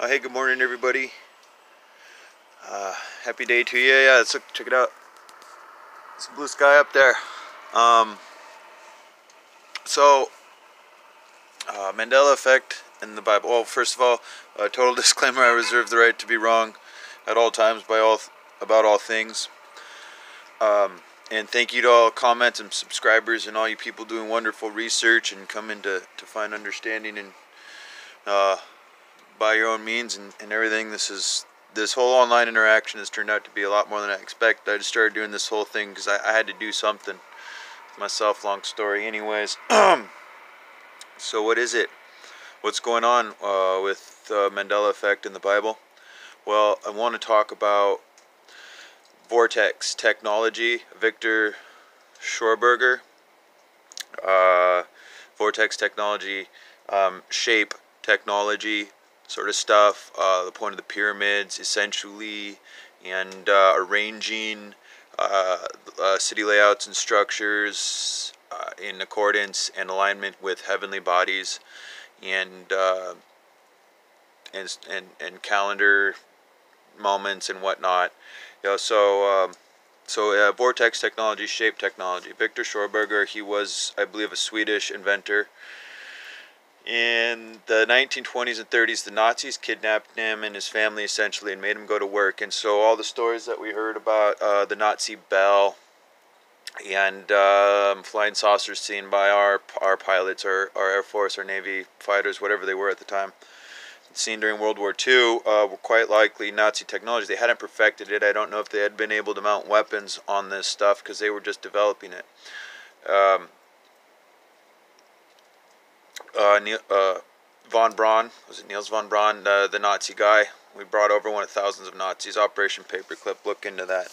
Hey, good morning, everybody. Happy day to you. Yeah, let's check it out. Some blue sky up there. Um, so, Mandela effect in the Bible. Well, first of all, total disclaimer: I reserve the right to be wrong at all times about all things. And thank you to all comments and subscribers and all you people doing wonderful research and coming to find understanding and by your own means and everything. This whole online interaction has turned out to be a lot more than I expected. I just started doing this whole thing because I had to do something myself. Long story, anyways. So what is it? What's going on with the Mandela effect in the Bible? Well, I want to talk about Vortex technology. Victor Schorberger. Vortex technology, shape technology sort of stuff, the point of the pyramids essentially, and arranging city layouts and structures in accordance and alignment with heavenly bodies, and calendar moments and whatnot. Vortex technology, shape technology. Victor Schorberger, he was, I believe, a Swedish inventor. In the 1920s and 30s, the Nazis kidnapped him and his family essentially and made him go to work. And so all the stories that we heard about the Nazi bell and flying saucers seen by our pilots, our Air Force, our Navy fighters, whatever they were at the time, seen during World War II, were quite likely Nazi technology. They hadn't perfected it. I don't know if they had been able to mount weapons on this stuff because they were just developing it. Von Braun, was it Niels von Braun, the Nazi guy? We brought over one of thousands of Nazis. Operation Paperclip. Look into that.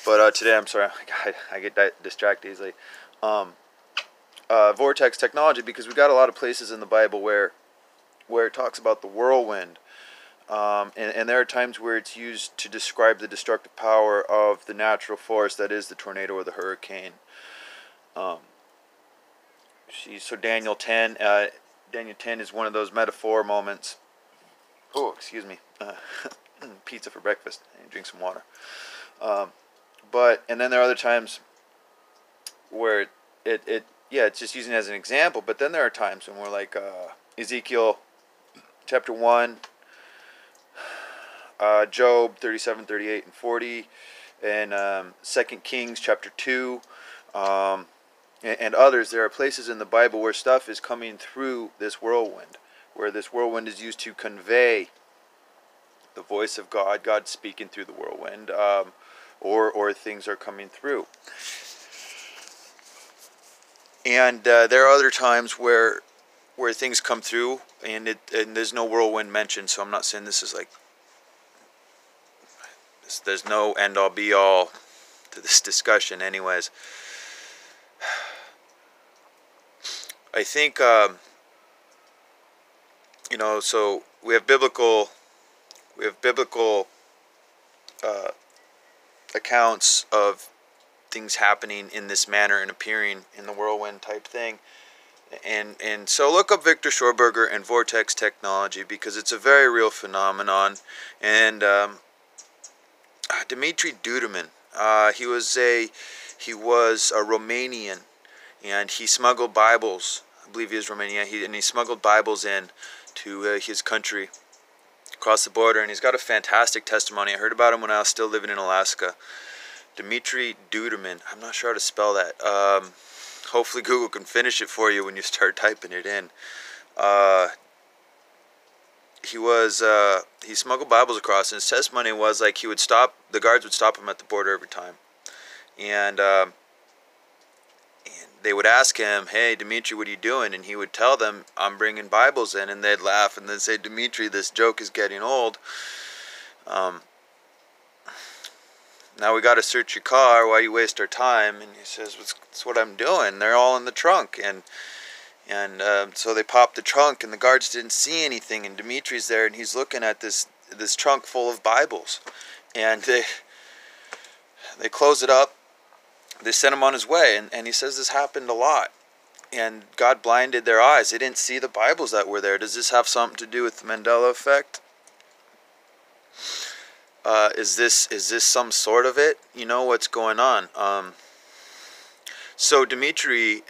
But today, I'm sorry, I get distracted easily. Vortex technology, because we got a lot of places in the Bible where it talks about the whirlwind, and there are times where it's used to describe the destructive power of the natural force that is the tornado or the hurricane. So Daniel 10 is one of those metaphor moments. Oh, excuse me. Pizza for breakfast. And drink some water. And then there are other times where it's just using it as an example. But then there are times when we're like Ezekiel chapter 1, Job 37, 38, and 40, and 2 Kings chapter 2, and others. There are places in the Bible where stuff is coming through this whirlwind, where this whirlwind is used to convey the voice of God, God speaking through the whirlwind, or things are coming through. And there are other times where things come through and there's no whirlwind mentioned. So I'm not saying this is like there's no end all be all to this discussion. Anyways, I think so we have biblical accounts of things happening in this manner and appearing in the whirlwind type thing. And so look up Victor Schorberger and Vortex technology, because it's a very real phenomenon. And Dmitry Duduman, he was a Romanian, and he smuggled Bibles. I believe he is Romanian. He smuggled Bibles in to his country across the border, and he's got a fantastic testimony. I heard about him when I was still living in Alaska. Dmitry Duduman. I'm not sure how to spell that. Hopefully Google can finish it for you when you start typing it in. He smuggled Bibles across, and his testimony was like the guards would stop him at the border every time, and they would ask him, "Hey, Dmitry, what are you doing?" And he would tell them, "I'm bringing Bibles in," and they'd laugh and then say, "Dmitry, this joke is getting old. Now we got to search your car. Why you waste our time?" And he says, "That's what I'm doing. They're all in the trunk." And so they popped the trunk, and the guards didn't see anything. And Dimitri's there, and he's looking at this trunk full of Bibles. And they close it up. They sent him on his way. And he says this happened a lot. And God blinded their eyes. They didn't see the Bibles that were there. Does this have something to do with the Mandela effect? Is this some sort of it? You know what's going on? So Dmitry,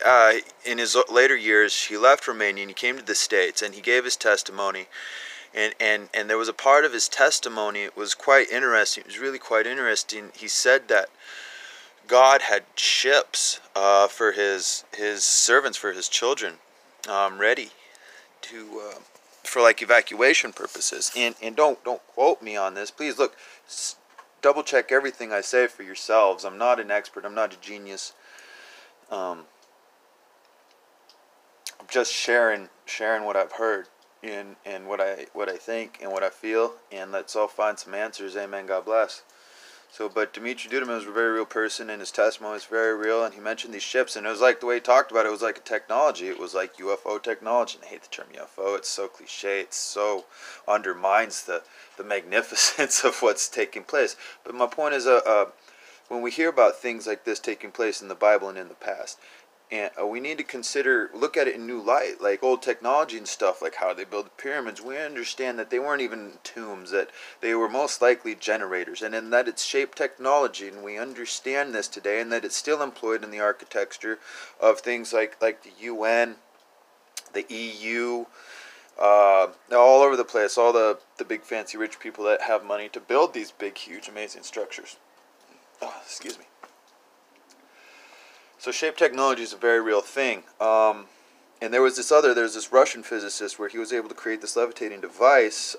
in his later years, he left Romania and he came to the States and he gave his testimony. And there was a part of his testimony. It was quite interesting. It was really quite interesting. He said that God had ships for his servants, for his children, ready to for like evacuation purposes. And don't quote me on this, please. Look, double check everything I say for yourselves. I'm not an expert. I'm not a genius. I'm just sharing what I've heard and what I think and what I feel, and let's all find some answers. Amen. God bless. So, but Dmitry Duduman was a very real person, and his testimony was very real, and he mentioned these ships, and it was like the way he talked about it, it was like a technology. It was like UFO technology, and I hate the term UFO. It's so cliche. It so undermines the magnificence of what's taking place. But my point is, when we hear about things like this taking place in the Bible and in the past, and we need to look at it in new light, like old technology and stuff, like how they build the pyramids. We understand that they weren't even tombs, that they were most likely generators, and in that it's shaped technology, and we understand this today, and that it's still employed in the architecture of things like the UN, the EU, all over the place, all the big fancy rich people that have money to build these big, huge, amazing structures. Oh, excuse me. So shape technology is a very real thing. And there's this Russian physicist where he was able to create this levitating device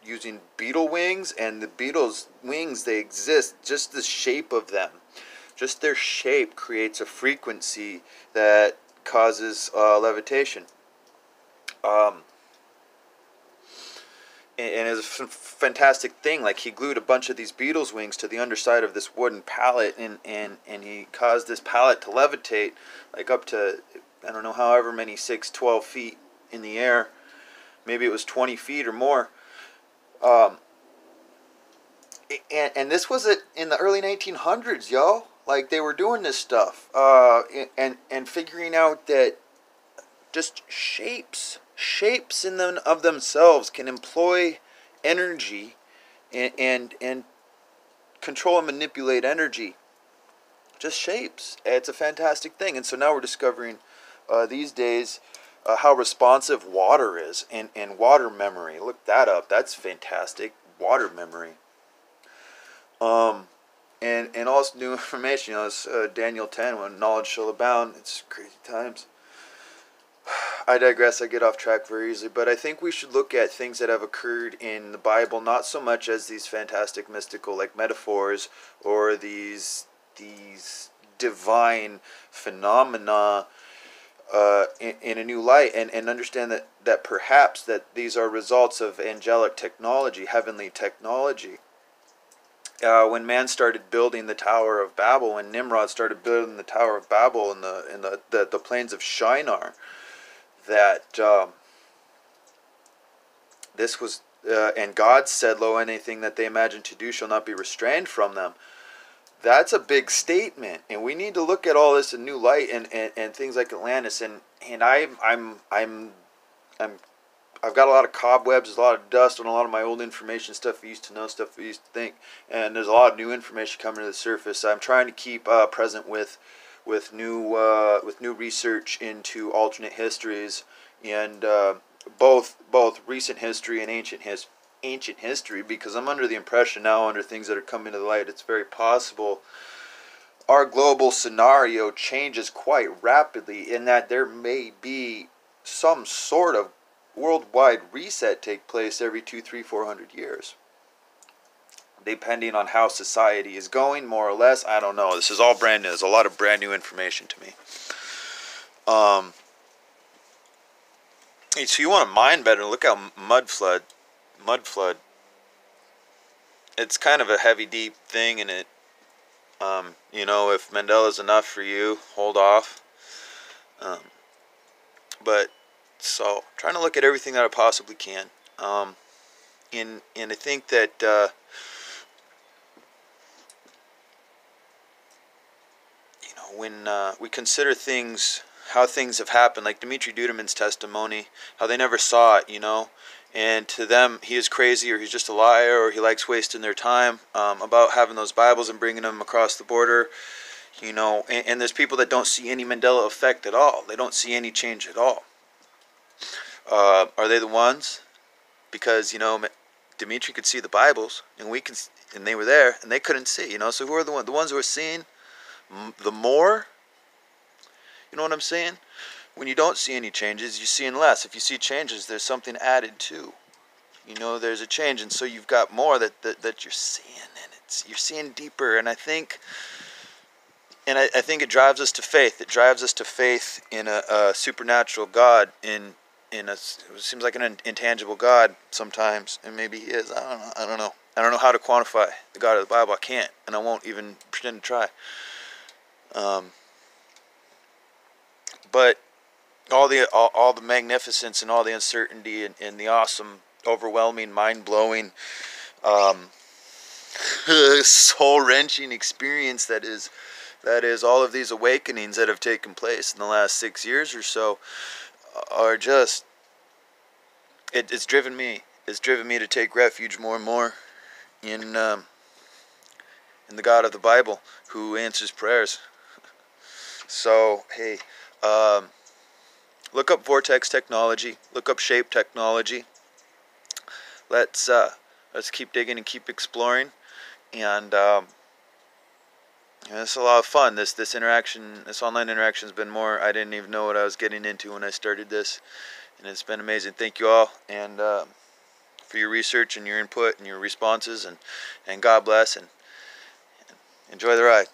using beetle wings, and the beetle's wings, they exist, just the shape of them. Just their shape creates a frequency that causes levitation. And it's a fantastic thing. Like, he glued a bunch of these beetles' wings to the underside of this wooden pallet, and he caused this pallet to levitate, like up to, I don't know, however many, 12 feet in the air. Maybe it was 20 feet or more. And this was in the early 1900s, yo. Like, they were doing this stuff, and figuring out that just shapes in them of themselves can employ energy and control and manipulate energy. Just shapes. It's a fantastic thing. And so now we're discovering these days how responsive water is, and water memory. Look that up. That's fantastic. Water memory. And also new information. You know, it's Daniel 10, when knowledge shall abound. It's crazy times. I digress. I get off track very easily, but I think we should look at things that have occurred in the Bible, not so much as these fantastic mystical like metaphors or these divine phenomena in a new light, and understand that perhaps that these are results of angelic technology, heavenly technology. When man started building the Tower of Babel, when Nimrod started building the Tower of Babel in the plains of Shinar, that this was, and God said, "Lo, anything that they imagine to do shall not be restrained from them." That's a big statement, and we need to look at all this in new light, and things like Atlantis, and I've got a lot of cobwebs, there's a lot of dust on a lot of my old information, stuff I used to know, stuff I used to think, and there's a lot of new information coming to the surface. I'm trying to keep present with new research into alternate histories, and both recent history and ancient history, because I'm under the impression now, under things that are coming to the light, it's very possible our global scenario changes quite rapidly, in that there may be some sort of worldwide reset take place every 200, 300, 400 years. Depending on how society is going, more or less. I don't know. This is all brand new. There's a lot of brand new information to me. So you want to mine better, look out mud flood. It's kind of a heavy, deep thing, and it, you know, if Mandela's enough for you, hold off. But, so, trying to look at everything that I possibly can. And I think that, when we consider things, how things have happened, like Dmitry Duduman's testimony, how they never saw it, and to them he is crazy, or he's just a liar, or he likes wasting their time about having those Bibles and bringing them across the border. You know, and there's people that don't see any Mandela effect at all. They don't see any change at all. Are they the ones? Because, you know, Dimitri could see the Bibles, and we can, and they were there, and they couldn't see. You know, so who are the ones? The ones who are seeing the more. You know what I'm saying? When you don't see any changes, you're seeing less. If you see changes, there's something added too. You know, there's a change, and so you've got more that you're seeing, and you're seeing deeper. And I think. And I think it drives us to faith. It drives us to faith in a supernatural God. It seems like an intangible God sometimes, and maybe He is. I don't know. I don't know how to quantify the God of the Bible. I can't, and I won't even pretend to try. But all the magnificence and all the uncertainty and the awesome, overwhelming, mind-blowing, soul-wrenching experience that is all of these awakenings that have taken place in the last 6 years or so are just, it's driven me to take refuge more and more in the God of the Bible, who answers prayers. So hey, look up Vortex technology, look up shape technology. Let's keep digging and keep exploring, and it's a lot of fun. This online interaction has been more. I didn't even know what I was getting into when I started this, and it's been amazing. Thank you all, and for your research and your input and your responses, and God bless, and enjoy the ride.